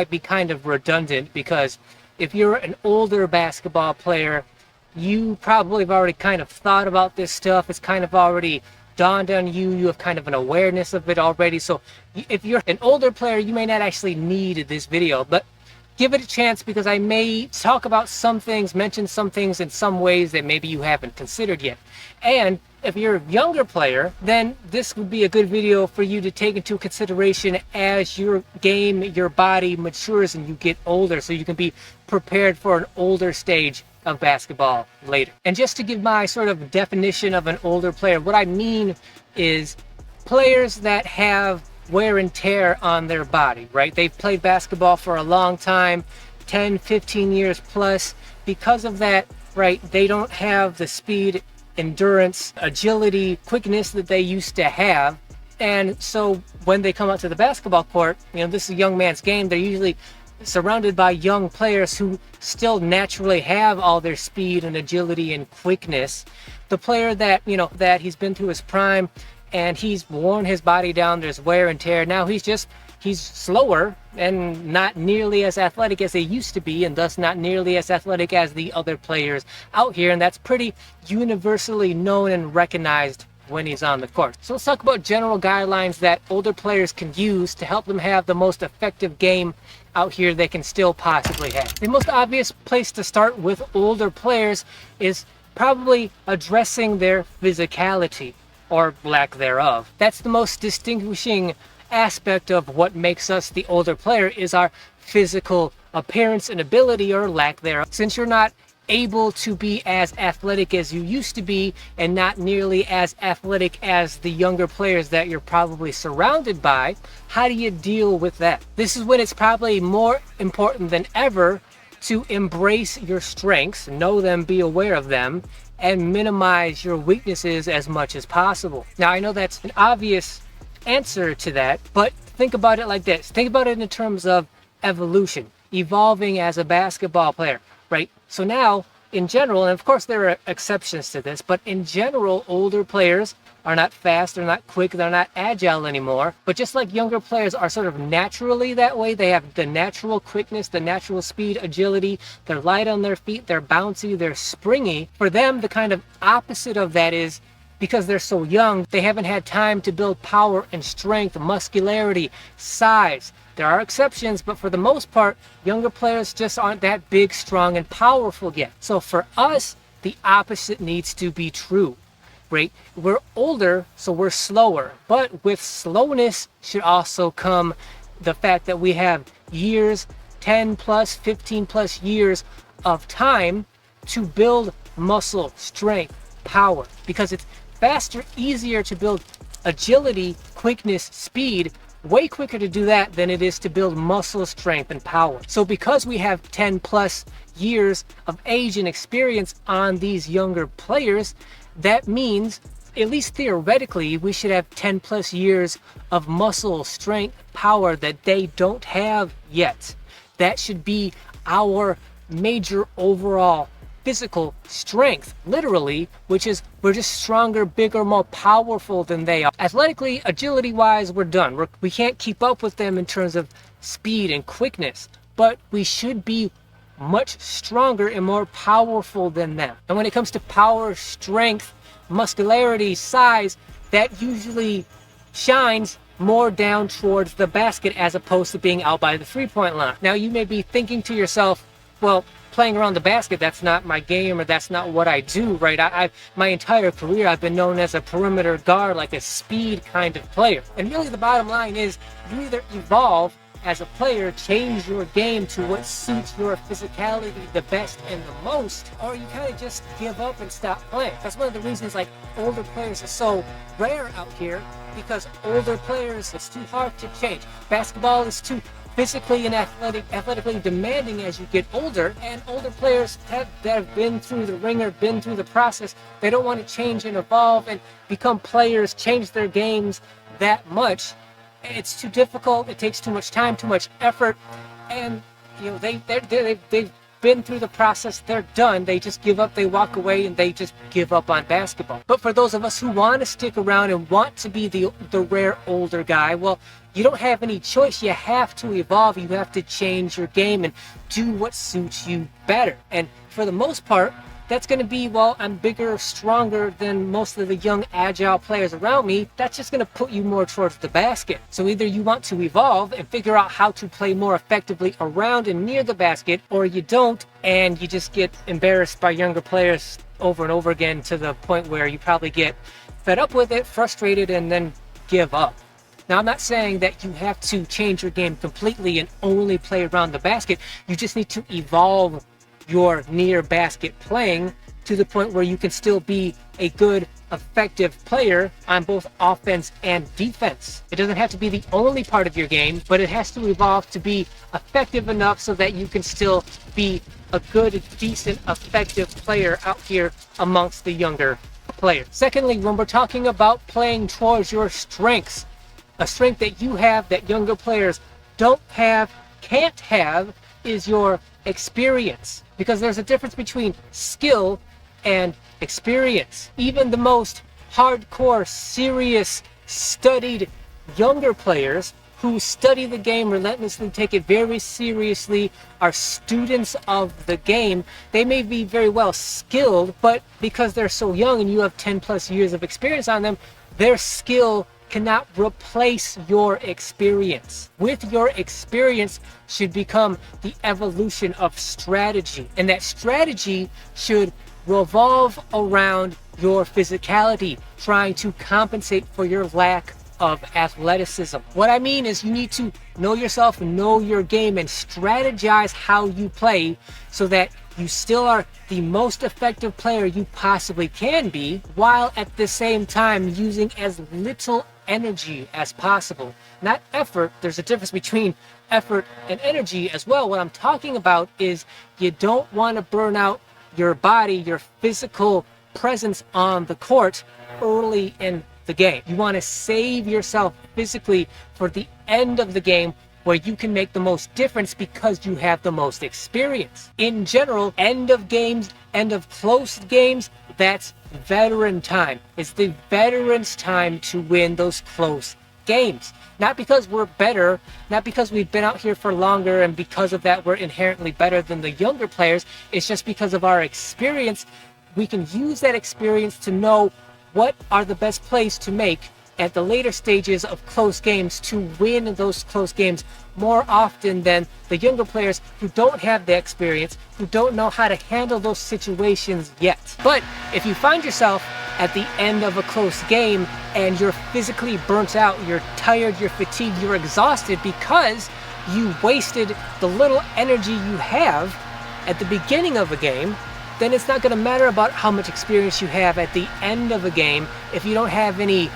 Might be kind of redundant because if you're an older basketball player, you probably have already kind of thought about this stuff. It's kind of already dawned on you. You have kind of an awareness of it already. So if you're an older player, you may not actually need this video, but give it a chance because I may talk about some things, mention some things in some ways that maybe you haven't considered yet. And if you're a younger player, then this would be a good video for you to take into consideration as your game, your body matures and you get older, so you can be prepared for an older stage of basketball later. And just to give my sort of definition of an older player, what I mean is players that have wear and tear on their body, right? They've played basketball for a long time, 10, 15 years plus. Because of that, right, they don't have the speed, endurance, agility, quickness that they used to have. And so when they come out to the basketball court, this is a young man's game. They're usually surrounded by young players who still naturally have all their speed and agility and quickness. The player that, that he's been through his prime and he's worn his body down, there's wear and tear. Now he's slower and not nearly as athletic as they used to be, and thus not nearly as athletic as the other players out here. And that's pretty universally known and recognized when he's on the court. So let's talk about general guidelines that older players can use to help them have the most effective game out here they can still possibly have. The most obvious place to start with older players is probably addressing their physicality, or lack thereof. That's the most distinguishing aspect of what makes us the older player, is our physical appearance and ability, or lack thereof. Since you're not able to be as athletic as you used to be, and not nearly as athletic as the younger players that you're probably surrounded by, how do you deal with that? This is when it's probably more important than ever to embrace your strengths, know them, be aware of them, and minimize your weaknesses as much as possible. Now, I know that's an obvious answer to that, but think about it like this. Think about it in terms of evolution, evolving as a basketball player, right? So now, in general, and of course there are exceptions to this, but in general, older players are not fast, they're not quick, they're not agile anymore. But just like younger players are sort of naturally that way, they have the natural quickness, the natural speed, agility, they're light on their feet, they're bouncy, they're springy. For them, the kind of opposite of that is, because they're so young, they haven't had time to build power and strength, muscularity, size. There are exceptions, but for the most part, younger players just aren't that big, strong, and powerful yet. So for us, the opposite needs to be true, right? We're older, so we're slower. But with slowness should also come the fact that we have years, 10 plus, 15 plus years of time to build muscle, strength, power, because it's faster, easier to build agility, quickness, speed, way quicker to do that than it is to build muscle strength and power. So because we have 10 plus years of age and experience on these younger players, that means, at least theoretically, we should have 10 plus years of muscle strength, power that they don't have yet. That should be our major overall physical strength, literally, which is we're just stronger, bigger, more powerful than they are. Athletically, agility wise, we're done. We can't keep up with them in terms of speed and quickness, but we should be much stronger and more powerful than them. And when it comes to power, strength, muscularity, size, that usually shines more down towards the basket as opposed to being out by the three-point line. Now you may be thinking to yourself, well, playing around the basket, that's not my game, or that's not what I do, right? I've my entire career I've been known as a perimeter guard, like a speed kind of player. And really the bottom line is, you either evolve as a player, change your game to what suits your physicality the best and the most, or you kind of just give up and stop playing. That's one of the reasons like older players are so rare out here, because older players, it's too hard to change. Basketball is too physically and athletically demanding as you get older, and older players that have been through the ringer, been through the process, they don't want to change and evolve and become players, change their games that much. It's too difficult, it takes too much time, too much effort, and they've been through the process, they're done, they just give up, they walk away, and they just give up on basketball. But for those of us who want to stick around and want to be the rare older guy, well, you don't have any choice. You have to evolve. You have to change your game and do what suits you better. And for the most part, that's going to be, well, I'm bigger, stronger than most of the young, agile players around me. That's just going to put you more towards the basket. So either you want to evolve and figure out how to play more effectively around and near the basket, or you don't, and you just get embarrassed by younger players over and over again to the point where you probably get fed up with it, frustrated, and then give up. Now, I'm not saying that you have to change your game completely and only play around the basket. You just need to evolve your near basket playing to the point where you can still be a good, effective player on both offense and defense. It doesn't have to be the only part of your game, but it has to evolve to be effective enough so that you can still be a good, decent, effective player out here amongst the younger players. Secondly, when we're talking about playing towards your strengths, a strength that you have that younger players don't have, can't have, is your experience. Because there's a difference between skill and experience. Even the most hardcore, serious, studied younger players who study the game relentlessly, take it very seriously, are students of the game, they may be very well skilled, but because they're so young and you have 10 plus years of experience on them, their skill cannot replace your experience. With your experience should become the evolution of strategy, and that strategy should revolve around your physicality, trying to compensate for your lack of athleticism. What I mean is you need to know yourself, know your game, and strategize how you play so that you still are the most effective player you possibly can be, while at the same time using as little energy as possible. Not effort. There's a difference between effort and energy as well. What I'm talking about is you don't want to burn out your body, your physical presence on the court early in the game. You want to save yourself physically for the end of the game, where you can make the most difference because you have the most experience. In general, end of games, end of close games, that's veteran time. It's the veterans' time to win those close games. Not because we're better, not because we've been out here for longer and because of that we're inherently better than the younger players. It's just because of our experience. We can use that experience to know what are the best plays to make at the later stages of close games to win those close games more often than the younger players who don't have the experience, who don't know how to handle those situations yet. But if you find yourself at the end of a close game and you're physically burnt out, you're tired, you're fatigued, you're exhausted because you wasted the little energy you have at the beginning of a game, then it's not going to matter about how much experience you have at the end of a game if you don't have any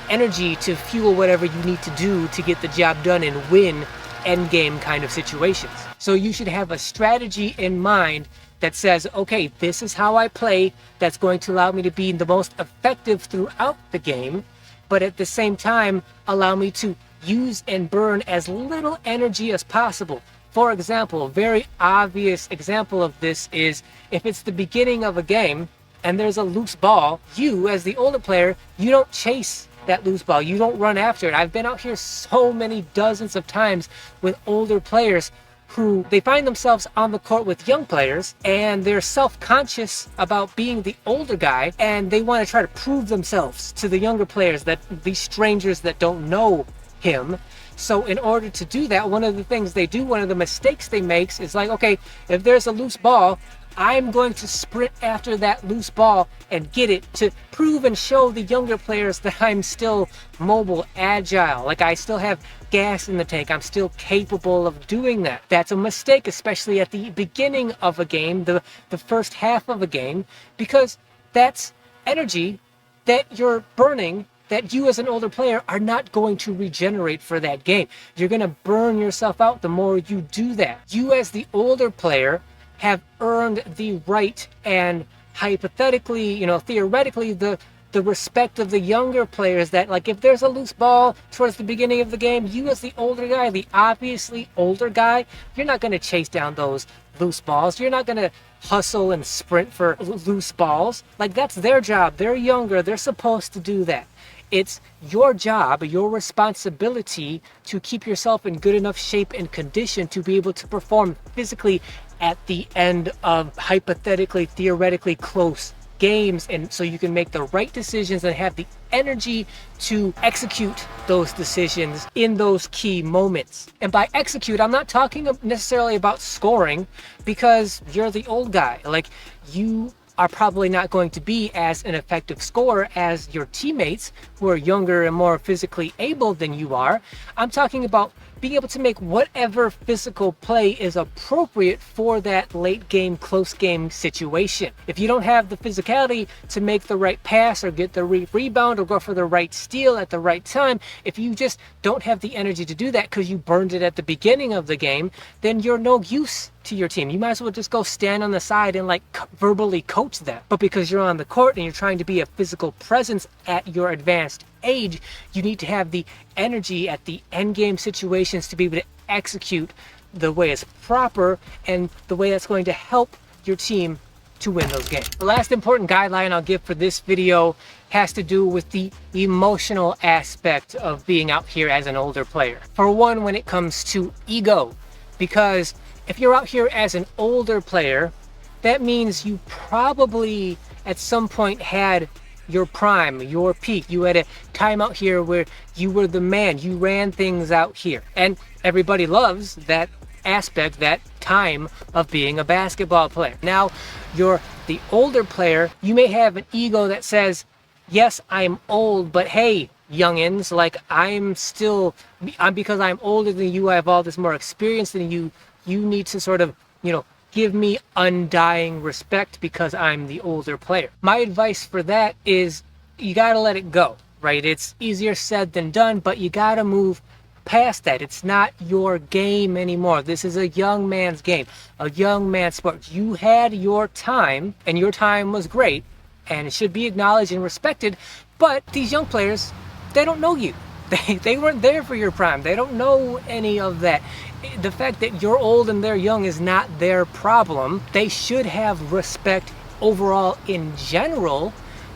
energy to fuel whatever you need to do to get the job done and win end game kind of situations. So you should have a strategy in mind that says, okay, this is how I play that's going to allow me to be the most effective throughout the game, but at the same time allow me to use and burn as little energy as possible. For example, a very obvious example of this is if it's the beginning of a game and there's a loose ball, you as the older player, you don't chase that loose ball. You don't run after it. I've been out here so many dozens of times with older players who they find themselves on the court with young players and they're self-conscious about being the older guy and they want to try to prove themselves to the younger players, that these strangers that don't know him. So in order to do that, one of the things they do, one of the mistakes they make is like, okay, if there's a loose ball, I'm going to sprint after that loose ball and get it to prove and show the younger players that I'm still mobile, agile, like I still have gas in the tank. I'm still capable of doing that. That's a mistake, especially at the beginning of a game, the first half of a game, because that's energy that you're burning that you as an older player are not going to regenerate for that game. You're going to burn yourself out the more you do that. You as the older player have earned the right and hypothetically, theoretically, the respect of the younger players that, like, if there's a loose ball towards the beginning of the game, you as the older guy, the obviously older guy, you're not going to chase down those loose balls. You're not going to hustle and sprint for loose balls. Like, that's their job. They're younger. They're supposed to do that. It's your job, your responsibility to keep yourself in good enough shape and condition to be able to perform physically at the end of hypothetically, theoretically close games, and so you can make the right decisions and have the energy to execute those decisions in those key moments. And by execute, I'm not talking necessarily about scoring, because you're the old guy. Like, you are probably not going to be as an effective scorer as your teammates who are younger and more physically able than you are. I'm talking about being able to make whatever physical play is appropriate for that late game, close game situation. If you don't have the physicality to make the right pass or get the rebound or go for the right steal at the right time, if you just don't have the energy to do that because you burned it at the beginning of the game, then you're no use to your team. You might as well just go stand on the side and like verbally coach them. But because you're on the court and you're trying to be a physical presence at your advanced age, you need to have the energy at the end game situations to be able to execute the way it's proper and the way that's going to help your team to win those games. The last important guideline I'll give for this video has to do with the emotional aspect of being out here as an older player. For one, when it comes to ego, because if you're out here as an older player, that means you probably at some point had your prime, your peak. You had a time out here where you were the man, you ran things out here. And everybody loves that aspect, that time of being a basketball player. Now, you're the older player, you may have an ego that says, yes, I'm old, but hey, youngins, like because I'm older than you, I have all this more experience than you, you need to sort of, give me undying respect because I'm the older player. My advice for that is you gotta let it go, right? It's easier said than done, but you gotta move past that. It's not your game anymore. This is a young man's game, a young man's sport. You had your time, and your time was great, and it should be acknowledged and respected, but these young players, they don't know you. They weren't there for your prime. They don't know any of that. The fact that you're old and they're young is not their problem. They should have respect overall in general,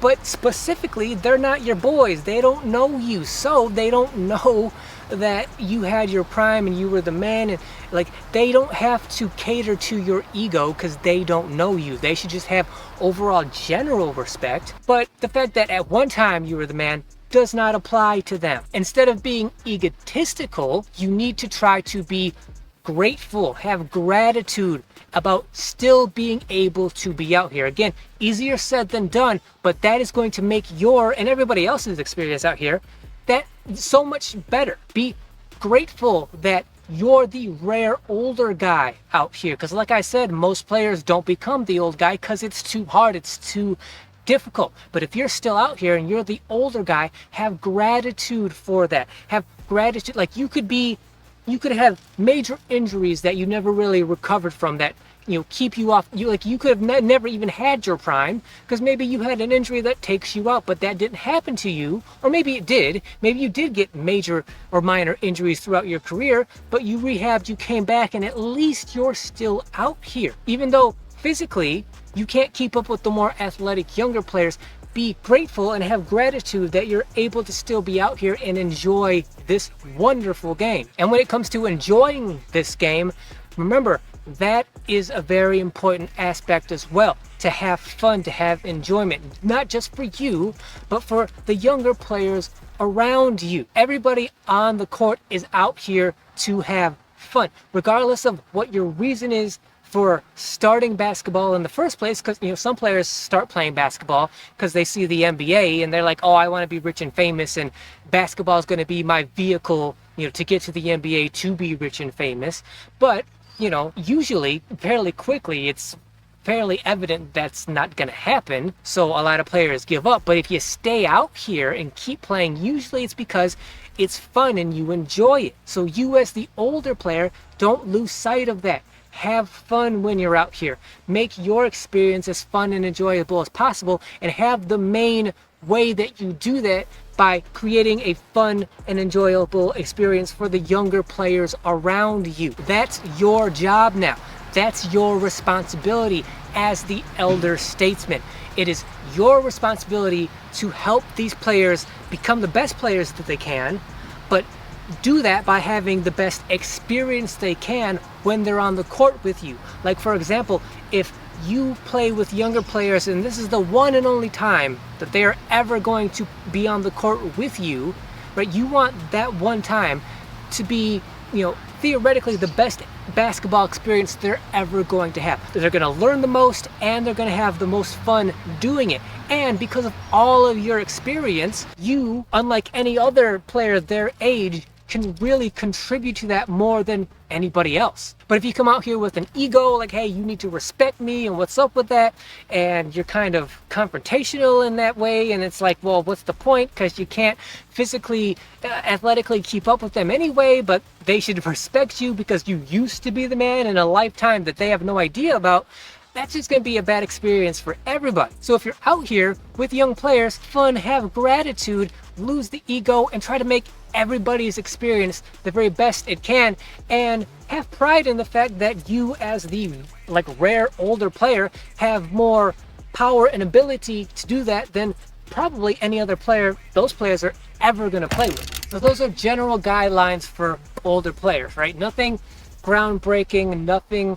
but specifically, they're not your boys. They don't know you, so they don't know that you had your prime and you were the man, and like, they don't have to cater to your ego because they don't know you. They should just have overall general respect. But the fact that at one time you were the man does not apply to them. Instead of being egotistical, you need to try to be grateful, have gratitude about still being able to be out here. Again, easier said than done, but that is going to make your and everybody else's experience out here that so much better. Be grateful that you're the rare older guy out here, because like I said, most players don't become the old guy because it's too hard, it's too difficult. But if you're still out here and you're the older guy, have gratitude for that. Have gratitude. Like, you could have major injuries that you never really recovered from, that keep you off. You could have never even had your prime because maybe you had an injury that takes you out, but that didn't happen to you. Or maybe it did. Maybe you did get major or minor injuries throughout your career, but you rehabbed, you came back, and at least you're still out here. Even though physically you can't keep up with the more athletic younger players, be grateful and have gratitude that you're able to still be out here and enjoy this wonderful game. And when it comes to enjoying this game, remember, that is a very important aspect as well. To have fun, to have enjoyment, not just for you, but for the younger players around you. Everybody on the court is out here to have fun, regardless of what your reason is for starting basketball in the first place. Because some players start playing basketball because they see the NBA and they're like, oh, I want to be rich and famous, and basketball is going to be my vehicle to get to the NBA to be rich and famous. But usually fairly quickly it's fairly evident that's not going to happen, so a lot of players give up. But if you stay out here and keep playing, usually it's because it's fun and you enjoy it. So you, as the older player, don't lose sight of that. Have fun when you're out here. Make your experience as fun and enjoyable as possible, and have the main way that you do that by creating a fun and enjoyable experience for the younger players around you. That's your job now. That's your responsibility as the elder statesman. It is your responsibility to help these players become the best players that they can, but do that by having the best experience they can when they're on the court with you. Like, for example, if you play with younger players and this is the one and only time that they are ever going to be on the court with you, right? You want that one time to be, theoretically the best basketball experience they're ever going to have. They're going to learn the most and they're going to have the most fun doing it. And because of all of your experience, you, unlike any other player their age, can really contribute to that more than anybody else. But if you come out here with an ego, like, hey, you need to respect me and what's up with that, and you're kind of confrontational in that way, and it's like, well, what's the point? Because you can't physically, athletically keep up with them anyway, but they should respect you because you used to be the man in a lifetime that they have no idea about. That's just going to be a bad experience for everybody. So if you're out here with young players, fun, have gratitude, lose the ego, and try to make everybody's experience the very best it can, and have pride in the fact that you, as the rare older player, have more power and ability to do that than probably any other player those players are ever going to play with. So those are general guidelines for older players, right? Nothing groundbreaking, nothing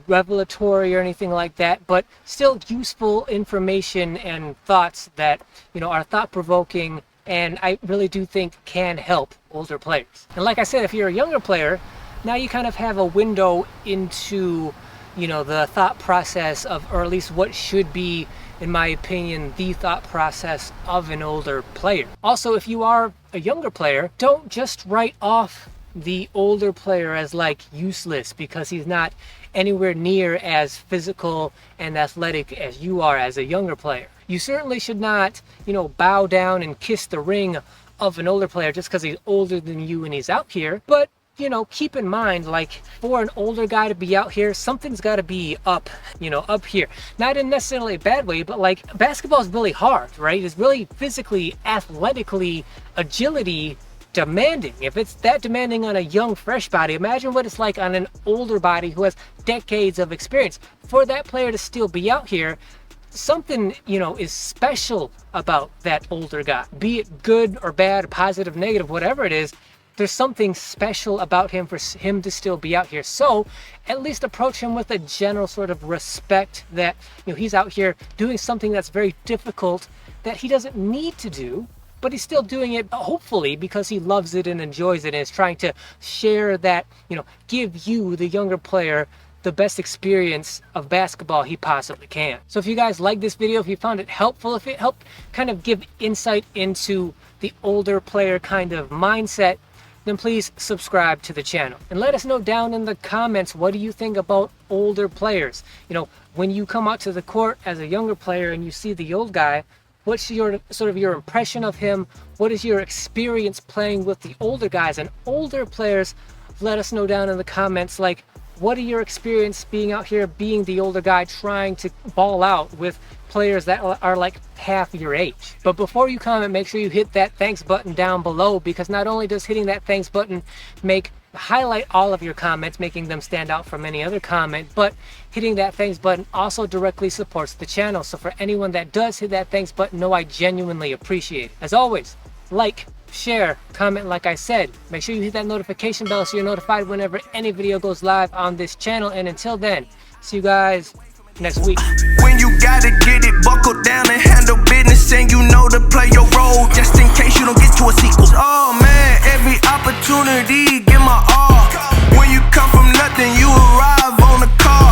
revelatory or anything like that, but still useful information and thoughts that are thought-provoking, and I really do think can help older players. And like I said, if you're a younger player, now you kind of have a window into the thought process of, or at least what should be, in my opinion, the thought process of an older player. Also, if you are a younger player, don't just write off the older player as useless because he's not anywhere near as physical and athletic as you are as a younger player. You certainly should not, bow down and kiss the ring of an older player just because he's older than you and he's out here. But, keep in mind, for an older guy to be out here, something's got to be up, up here. Not in necessarily a bad way, but basketball is really hard, right? It's really physically, athletically, agility demanding. If it's that demanding on a young, fresh body, imagine what it's like on an older body who has decades of experience. For that player to still be out here, something, is special about that older guy. Be it good or bad, positive, negative, whatever it is, there's something special about him for him to still be out here. So at least approach him with a general sort of respect that, he's out here doing something that's very difficult that he doesn't need to do, but he's still doing it, hopefully, because he loves it and enjoys it and is trying to share that, give you, the younger player, the best experience of basketball he possibly can. So if you guys like this video, if you found it helpful, if it helped kind of give insight into the older player kind of mindset, then please subscribe to the channel. And let us know down in the comments, what do you think about older players? When you come out to the court as a younger player and you see the old guy, what's your your impression of him? What is your experience playing with the older guys and older players? Let us know down in the comments, what are your experience being out here, being the older guy, trying to ball out with players that are half your age. But before you comment, make sure you hit that thanks button down below, because not only does hitting that thanks button highlight all of your comments, making them stand out from any other comment, but hitting that thanks button also directly supports the channel. So for anyone that does hit that thanks button, know I genuinely appreciate it. As always, share, comment, like I said. Make sure you hit that notification bell so you're notified whenever any video goes live on this channel. And until then, see you guys next week. When you gotta get it, buckle down and handle business, and to play your role just in case you don't get to a sequel. Oh man, every opportunity, give my all. When you come from nothing, you arrive on the car.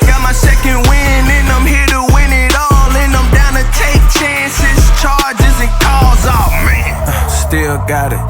Got my second win and I'm here to win it all, and I'm down to take chances, charges and calls. Oh man, still got it.